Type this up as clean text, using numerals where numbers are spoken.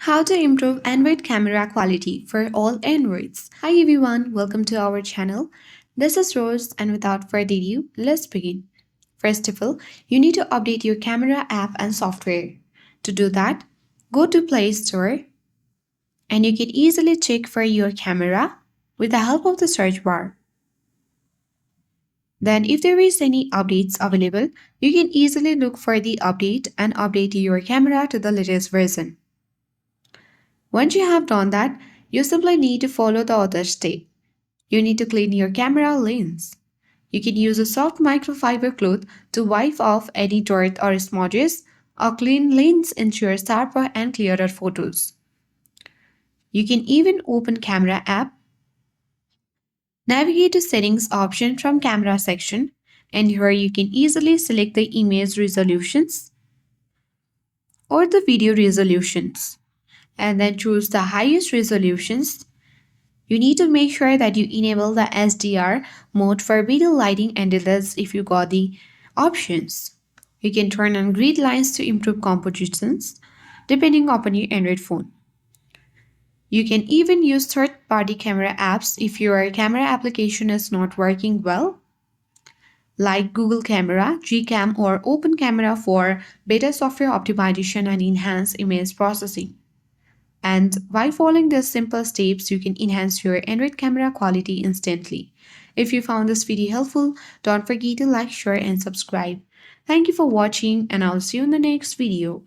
How to improve Android camera quality for all Androids. Hi everyone, welcome to our channel. This is Rose, and without further ado, let's begin. First of all, you need to update your camera app and software. To do that, go to Play Store and you can easily check for your camera with the help of the search bar. Then if there is any updates available, you can easily look for the update and update your camera to the latest version. Once you have done that, you simply need to follow the other step. You need to clean your camera lens. You can use a soft microfiber cloth to wipe off any dirt or smudges. A clean lens ensures sharper and clearer photos. You can even open camera app, navigate to settings option from camera section, and here you can easily select the image resolutions or the video resolutions and then choose the highest resolutions. You need to make sure that you enable the SDR mode for video lighting and others if you got the options. You can turn on grid lines to improve compositions depending upon your Android phone. You can even use third-party camera apps if your camera application is not working well, like Google Camera, Gcam, or Open Camera for better software optimization and enhanced image processing. And by following these simple steps, you can enhance your Android camera quality instantly. If you found this video helpful, don't forget to like, share, and subscribe. Thank you for watching, and I'll see you in the next video.